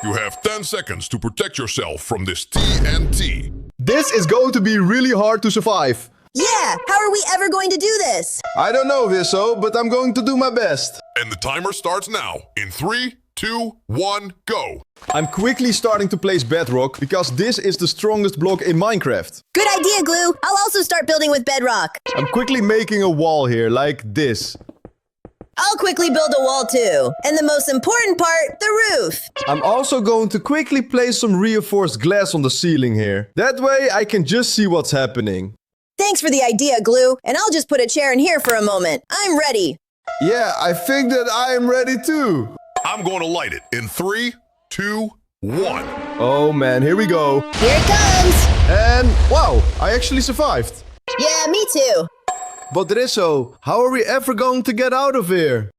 You have 10 seconds to protect yourself from this TNT. This is going to be really hard to survive. Yeah, how are we ever going to do this? I don't know, Rizzo, but I'm going to do my best. And the timer starts now. In 3, 2, 1, go. I'm quickly starting to place bedrock because this is the strongest block in Minecraft. Good idea, Glue. I'll also start building with bedrock. I'm quickly making a wall here, like this. I'll quickly build a wall too. And the most important part, the roof. I'm also going to quickly place some reinforced glass on the ceiling here. That way I can just see what's happening. Thanks for the idea, Glue. And I'll just put a chair in here for a moment. I'm ready. Yeah, I think that I am ready too. I'm going to light it. In 3, 2, 1. Oh man, here we go. Here it comes. And wow, I actually survived. Yeah, me too. But Rizzo, how are we ever going to get out of here?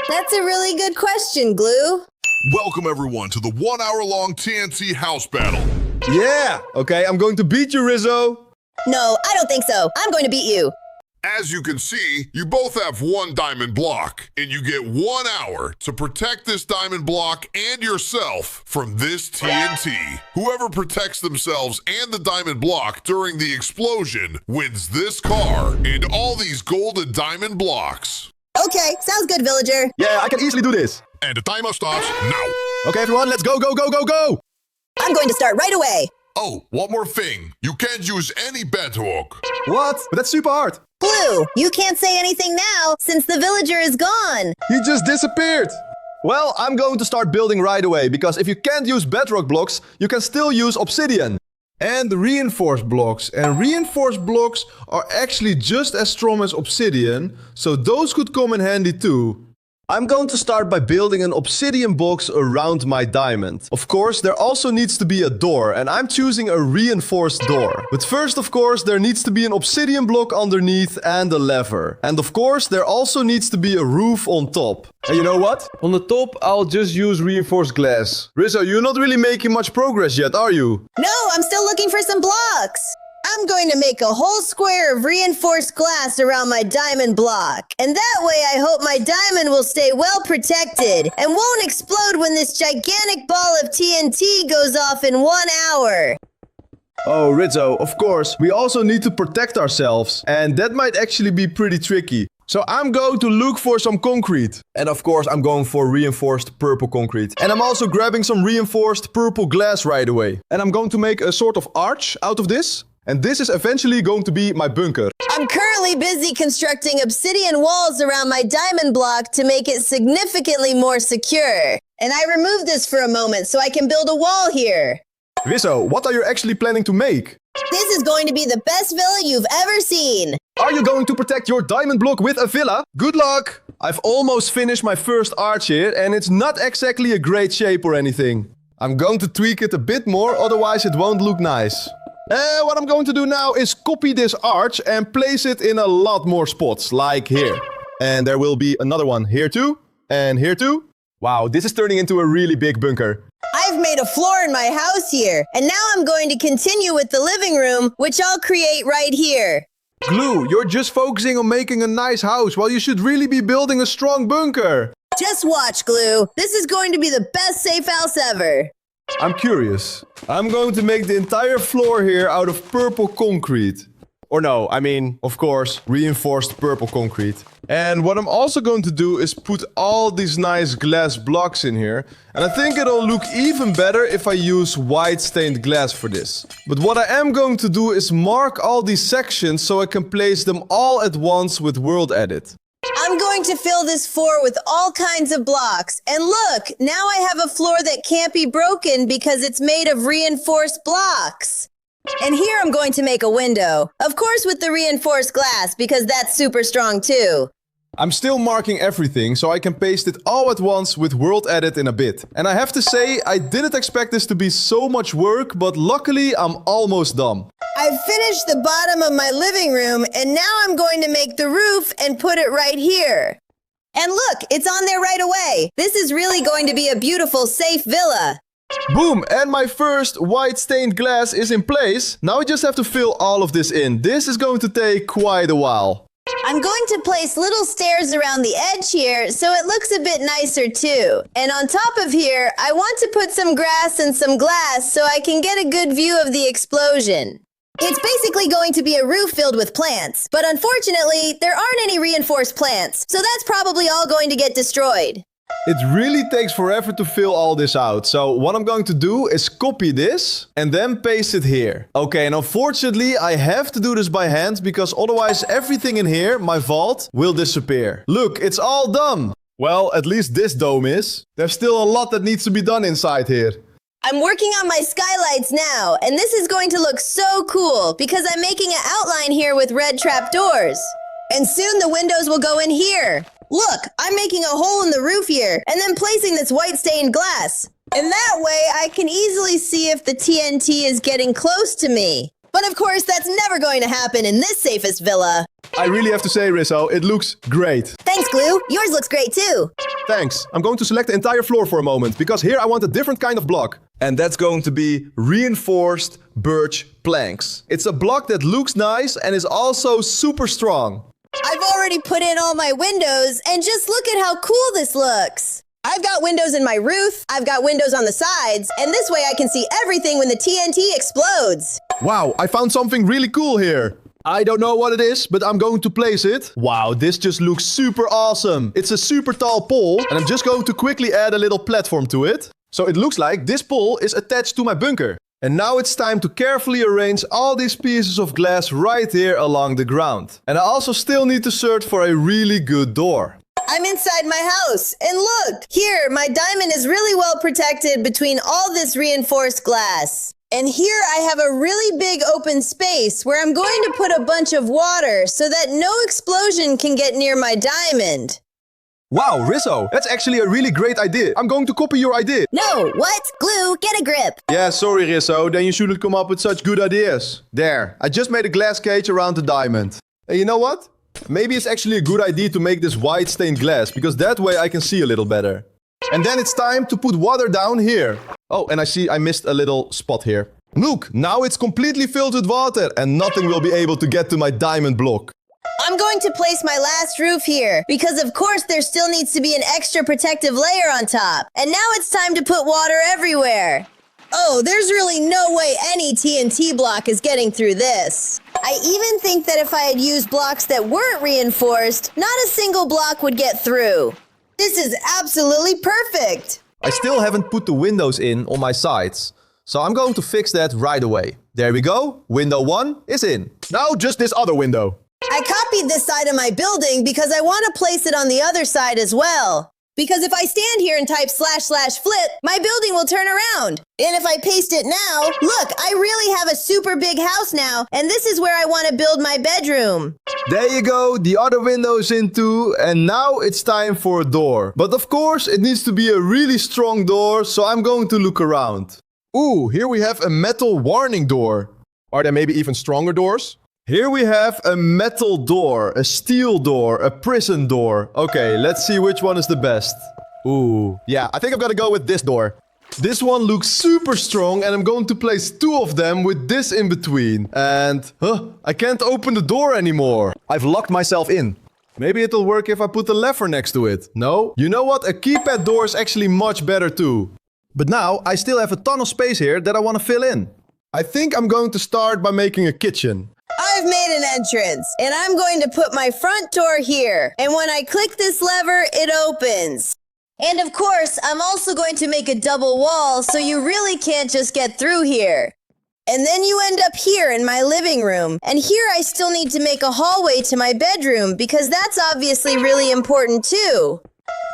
That's a really good question, Glue. Welcome everyone to the 1 hour-long TNT house battle. Yeah, okay, I'm going to beat you, Rizzo. No, I don't think so. I'm going to beat you. As you can see, you both have 1 diamond block, and you get 1 hour to protect this diamond block and yourself from this TNT. Whoever protects themselves and the diamond block during the explosion wins this car and all these gold and diamond blocks. Okay, sounds good, villager. Yeah, I can easily do this. And the timer starts now. Okay, everyone, let's go, go, go, go, go! I'm going to start right away. Oh, one more thing. You can't use any bedrock. What? But that's super hard. Glue, you can't say anything now since the villager is gone. He just disappeared. Well, I'm going to start building right away, because if you can't use bedrock blocks, you can still use obsidian. And reinforced blocks. And reinforced blocks are actually just as strong as obsidian, so those could come in handy too. I'm going to start by building an obsidian box around my diamond. Of course, there also needs to be a door, and I'm choosing a reinforced door. But first, of course, there needs to be an obsidian block underneath and a lever. And of course, there also needs to be a roof on top. And you know what? On the top, I'll just use reinforced glass. Rizzo, you're not really making much progress yet, are you? No, I'm still looking for some blocks. I'm going to make a whole square of reinforced glass around my diamond block. And that way I hope my diamond will stay well protected and won't explode when this gigantic ball of TNT goes off in 1 hour. Oh, Rizzo, of course, we also need to protect ourselves. And that might actually be pretty tricky. So I'm going to look for some concrete. And of course, I'm going for reinforced purple concrete. And I'm also grabbing some reinforced purple glass right away. And I'm going to make a sort of arch out of this. And this is eventually going to be my bunker. I'm currently busy constructing obsidian walls around my diamond block to make it significantly more secure. And I removed this for a moment so I can build a wall here. Rizzo, what are you actually planning to make? This is going to be the best villa you've ever seen. Are you going to protect your diamond block with a villa? Good luck! I've almost finished my first arch here, and it's not exactly a great shape or anything. I'm going to tweak it a bit more, otherwise it won't look nice. What I'm going to do now is copy this arch and place it in a lot more spots, like here. And there will be another one here too, and here too. Wow, this is turning into a really big bunker. I've made a floor in my house here, and now I'm going to continue with the living room, which I'll create right here. Glue, you're just focusing on making a nice house, while you should really be building a strong bunker. Just watch, Glue. This is going to be the best safe house ever. I'm curious. I'm going to make the entire floor here out of purple concrete. Or no, I mean, of course, reinforced purple concrete. And what I'm also going to do is put all these nice glass blocks in here. And I think it'll look even better if I use white stained glass for this. But what I am going to do is mark all these sections so I can place them all at once with World Edit. I'm going to fill this floor with all kinds of blocks. And look, now I have a floor that can't be broken because it's made of reinforced blocks. And here I'm going to make a window. Of course with the reinforced glass, because that's super strong too. I'm still marking everything, so I can paste it all at once with World Edit in a bit. And I have to say, I didn't expect this to be so much work, but luckily I'm almost done. I've finished the bottom of my living room, and now I'm going to make the roof and put it right here. And look, it's on there right away. This is really going to be a beautiful, safe villa. Boom! And my first white stained glass is in place. Now I just have to fill all of this in. This is going to take quite a while. I'm going to place little stairs around the edge here so it looks a bit nicer too. And on top of here, I want to put some grass and some glass so I can get a good view of the explosion. It's basically going to be a roof filled with plants, but unfortunately, there aren't any reinforced plants, so that's probably all going to get destroyed. It really takes forever to fill all this out. So what I'm going to do is copy this and then paste it here. Okay, and unfortunately, I have to do this by hand because otherwise everything in here, my vault, will disappear. Look, it's all done. Well, at least this dome is. There's still a lot that needs to be done inside here. I'm working on my skylights now, and this is going to look so cool because I'm making an outline here with red trapdoors. And soon the windows will go in here. Look, I'm making a hole in the roof here and then placing this white stained glass. And that way I can easily see if the TNT is getting close to me. But of course, that's never going to happen in this safest villa. I really have to say, Rizzo, it looks great. Thanks, Glue. Yours looks great too. Thanks. I'm going to select the entire floor for a moment because here I want a different kind of block. And that's going to be reinforced birch planks. It's a block that looks nice and is also super strong. I've already put in all my windows and just look at how cool this looks. I've got windows in my roof, I've got windows on the sides, and this way I can see everything when the TNT explodes. Wow, I found something really cool here. I don't know what it is, but I'm going to place it. Wow, this just looks super awesome. It's a super tall pole, and I'm just going to quickly add a little platform to it. So it looks like this pole is attached to my bunker. And now it's time to carefully arrange all these pieces of glass right here along the ground. And I also still need to search for a really good door. I'm inside my house, and look, here, my diamond is really well protected between all this reinforced glass. And here I have a really big open space where I'm going to put a bunch of water so that no explosion can get near my diamond. Wow, Rizzo, that's actually a really great idea. I'm going to copy your idea. No, what? Glue, get a grip. Yeah, sorry, Rizzo, then you shouldn't come up with such good ideas. There, I just made a glass cage around the diamond. And you know what? Maybe it's actually a good idea to make this white stained glass, because that way I can see a little better. And then it's time to put water down here. Oh, and I see I missed a little spot here. Look, now it's completely filled with water and nothing will be able to get to my diamond block. I'm going to place my last roof here, because of course there still needs to be an extra protective layer on top. And now it's time to put water everywhere. Oh, there's really no way any TNT block is getting through this. I even think that if I had used blocks that weren't reinforced, not a single block would get through. This is absolutely perfect. I still haven't put the windows in on my sides. So I'm going to fix that right away. There we go. Window 1 is in. Now just this other window. I copied this side of my building because I want to place it on the other side as well. Because if I stand here and type / flip, my building will turn around. And if I paste it now, look, I really have a super big house now, and this is where I want to build my bedroom. There you go, the other window is in too, and now it's time for a door. But of course, it needs to be a really strong door, so I'm going to look around. Ooh, here we have a metal warning door. Are there maybe even stronger doors? Here we have a metal door, a steel door, a prison door. Okay, let's see which one is the best. Ooh, yeah, I think I'm gonna go with this door. This one looks super strong and I'm going to place 2 of them with this in between. And, I can't open the door anymore. I've locked myself in. Maybe it'll work if I put a lever next to it. No? You know what? A keypad door is actually much better too. But now, I still have a ton of space here that I want to fill in. I think I'm going to start by making a kitchen. I've made an entrance, and I'm going to put my front door here. And when I click this lever, it opens. And of course, I'm also going to make a double wall so you really can't just get through here. And then you end up here in my living room. And here I still need to make a hallway to my bedroom because that's obviously really important too.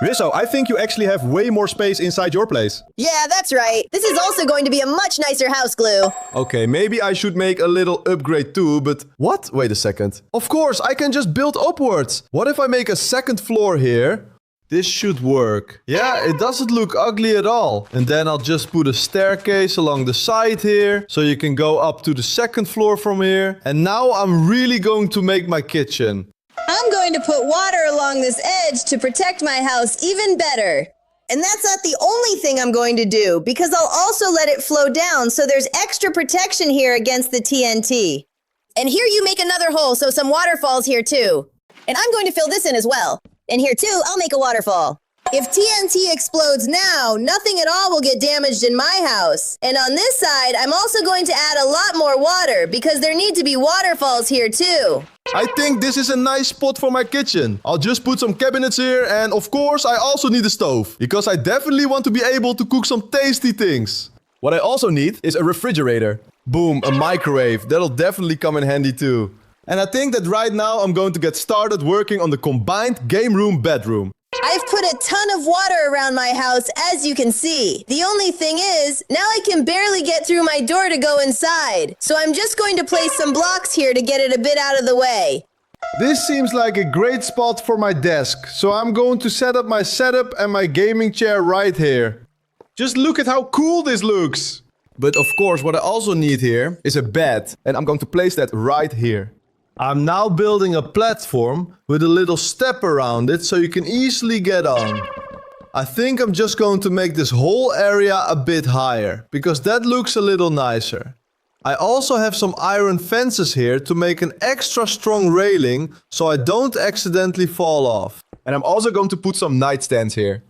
Rizzo, I think you actually have way more space inside your place. Yeah, that's right. This is also going to be a much nicer house, Glue. Okay, maybe I should make a little upgrade too, but... What? Wait a second. Of course, I can just build upwards. What if I make a second floor here? This should work. Yeah, it doesn't look ugly at all. And then I'll just put a staircase along the side here, so you can go up to the second floor from here. And now I'm really going to make my kitchen. I'm going to put water along this edge to protect my house even better. And that's not the only thing I'm going to do, because I'll also let it flow down so there's extra protection here against the TNT. And here you make another hole so some water falls here too. And I'm going to fill this in as well. And here too, I'll make a waterfall. If TNT explodes now, nothing at all will get damaged in my house. And on this side, I'm also going to add a lot more water because there need to be waterfalls here too. I think this is a nice spot for my kitchen. I'll just put some cabinets here, and of course I also need a stove, because I definitely want to be able to cook some tasty things. What I also need is a refrigerator. Boom, a microwave. That'll definitely come in handy too. And I think that right now I'm going to get started working on the combined game room bedroom. I've put a ton of water around my house, as you can see. The only thing is, now I can barely get through my door to go inside. So I'm just going to place some blocks here to get it a bit out of the way. This seems like a great spot for my desk. So I'm going to set up my setup and my gaming chair right here. Just look at how cool this looks. But of course, what I also need here is a bed. And I'm going to place that right here. I'm now building a platform with a little step around it so you can easily get on. I think I'm just going to make this whole area a bit higher, because that looks a little nicer. I also have some iron fences here to make an extra strong railing so I don't accidentally fall off. And I'm also going to put some nightstands here.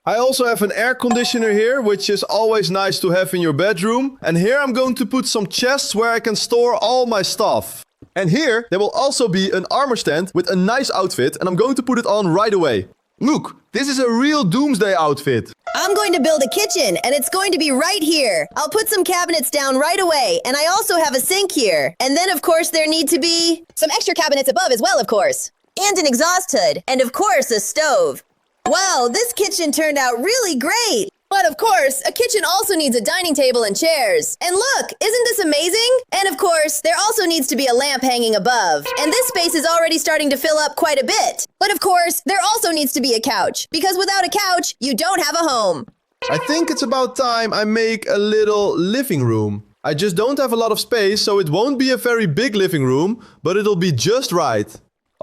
I also have an air conditioner here, which is always nice to have in your bedroom. And here I'm going to put some chests where I can store all my stuff. And here, there will also be an armor stand with a nice outfit, and I'm going to put it on right away. Look, this is a real doomsday outfit. I'm going to build a kitchen, and it's going to be right here. I'll put some cabinets down right away, and I also have a sink here. And then, of course, there need to be some extra cabinets above as well, of course. And an exhaust hood, and of course, a stove. Wow, this kitchen turned out really great. But of course, a kitchen also needs a dining table and chairs. And look, isn't this amazing? And of course, there also needs to be a lamp hanging above. And this space is already starting to fill up quite a bit. But of course, there also needs to be a couch. Because without a couch, you don't have a home. I think it's about time I make a little living room. I just don't have a lot of space, so it won't be a very big living room, but it'll be just right.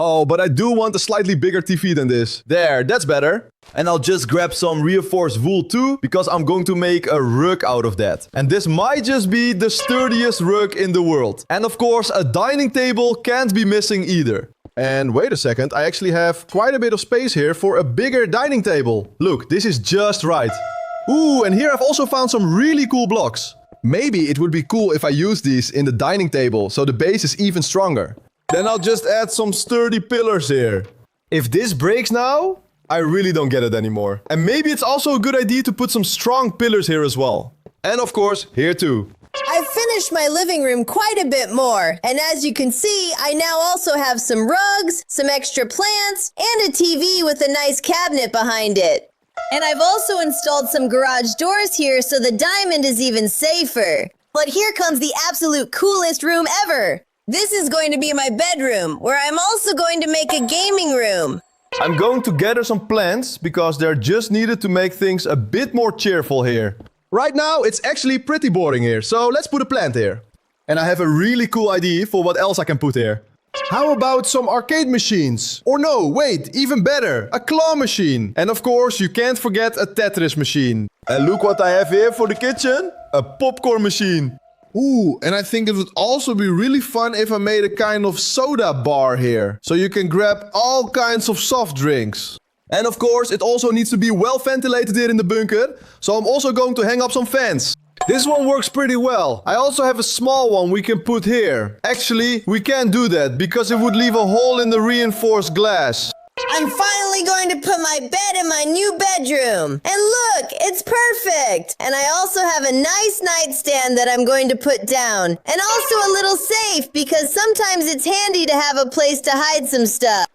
Oh, but I do want a slightly bigger TV than this. There, that's better. And I'll just grab some reinforced wool too, because I'm going to make a rug out of that. And this might just be the sturdiest rug in the world. And of course, a dining table can't be missing either. And wait a second, I actually have quite a bit of space here for a bigger dining table. Look, this is just right. Ooh, and here I've also found some really cool blocks. Maybe it would be cool if I use these in the dining table, so the base is even stronger. Then I'll just add some sturdy pillars here. If this breaks now, I really don't get it anymore. And maybe it's also a good idea to put some strong pillars here as well. And of course, here too. I've finished my living room quite a bit more. And as you can see, I now also have some rugs, some extra plants, and a TV with a nice cabinet behind it. And I've also installed some garage doors here so the diamond is even safer. But here comes the absolute coolest room ever. This is going to be my bedroom, where I'm also going to make a gaming room. I'm going to gather some plants because they're just needed to make things a bit more cheerful here. Right now, it's actually pretty boring here, so let's put a plant here. And I have a really cool idea for what else I can put here. How about some arcade machines? Or no, wait, even better, a claw machine. And of course, you can't forget a Tetris machine. And look what I have here for the kitchen, a popcorn machine. Ooh, and I think it would also be really fun if I made a kind of soda bar here. So you can grab all kinds of soft drinks. And of course, it also needs to be well ventilated here in the bunker. So I'm also going to hang up some fans. This one works pretty well. I also have a small one we can put here. Actually, we can't do that because it would leave a hole in the reinforced glass. I'm finally going to put my bed in my new bedroom. And look, it's perfect. And I also have a nice nightstand that I'm going to put down. And also a little safe because sometimes it's handy to have a place to hide some stuff.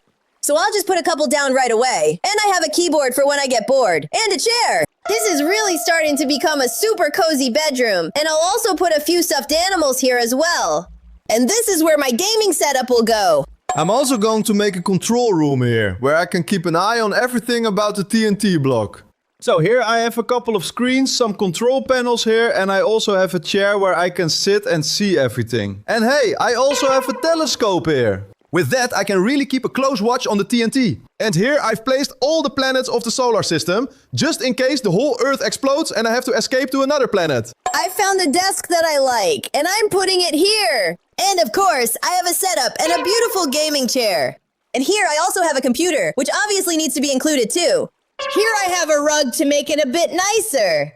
So I'll just put a couple down right away. And I have a keyboard for when I get bored. And a chair. This is really starting to become a super cozy bedroom. And I'll also put a few stuffed animals here as well. And this is where my gaming setup will go. I'm also going to make a control room here, where I can keep an eye on everything about the TNT block. So here I have a couple of screens, some control panels here, and I also have a chair where I can sit and see everything. And hey, I also have a telescope here. With that, I can really keep a close watch on the TNT. And here I've placed all the planets of the solar system, just in case the whole Earth explodes and I have to escape to another planet. I found a desk that I like, and I'm putting it here. And of course, I have a setup and a beautiful gaming chair. And here I also have a computer, which obviously needs to be included too. Here I have a rug to make it a bit nicer.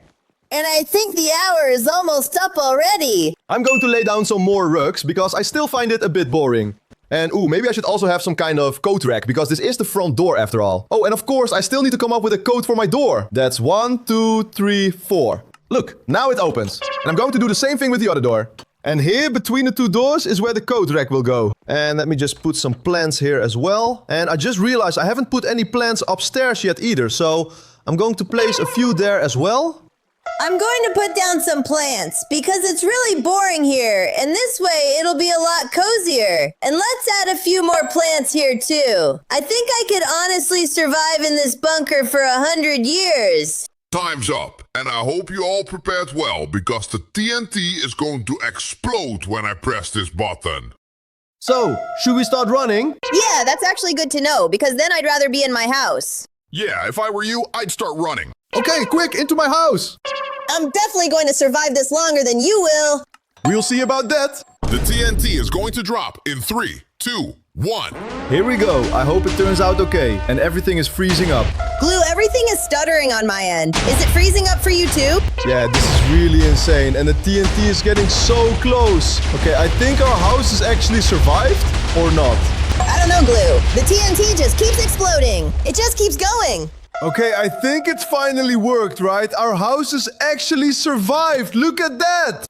And I think the hour is almost up already. I'm going to lay down some more rugs because I still find it a bit boring. And maybe I should also have some kind of code rack because this is the front door after all. Oh, and of course, I still need to come up with a code for my door. That's 1, 2, 3, 4. Look, now it opens. And I'm going to do the same thing with the other door. And here, between the two doors, is where the code rack will go. And let me just put some plants here as well. And I just realized I haven't put any plants upstairs yet either. So I'm going to place a few there as well. I'm going to put down some plants because it's really boring here, and this way it'll be a lot cozier. And let's add a few more plants here too. I think I could honestly survive in this bunker for 100 years. Time's up, and I hope you all prepared well because the TNT is going to explode when I press this button. So, should we start running? Yeah, that's actually good to know because then I'd rather be in my house. Yeah, if I were you, I'd start running. Okay, quick, into my house. I'm definitely going to survive this longer than you will. We'll see about that. The TNT is going to drop in 3, 2, 1. Here we go. I hope it turns out okay. And everything is freezing up. Glue, everything is stuttering on my end. Is it freezing up for you too? Yeah, this is really insane. And the TNT is getting so close. Okay, I think our house is actually survived or not. I don't know, Glue. The TNT just keeps exploding. It just keeps going. Okay, I think it finally worked, right? Our house has actually survived. Look at that.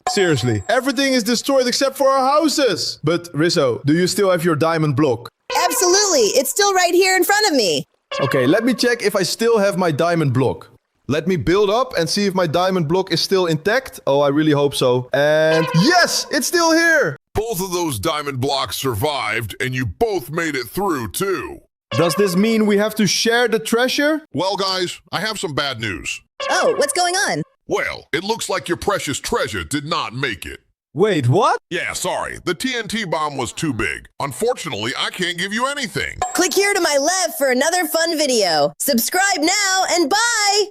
Seriously, everything is destroyed except for our houses. But Rizzo, do you still have your diamond block? Absolutely. It's still right here in front of me. Okay, let me check if I still have my diamond block. Let me build up and see if my diamond block is still intact. Oh, I really hope so. And yes, it's still here. Both of those diamond blocks survived, and you both made it through, too. Does this mean we have to share the treasure? Well, guys, I have some bad news. Oh, what's going on? Well, it looks like your precious treasure did not make it. Wait, what? Yeah, sorry. The TNT bomb was too big. Unfortunately, I can't give you anything. Click here to my left for another fun video. Subscribe now and bye!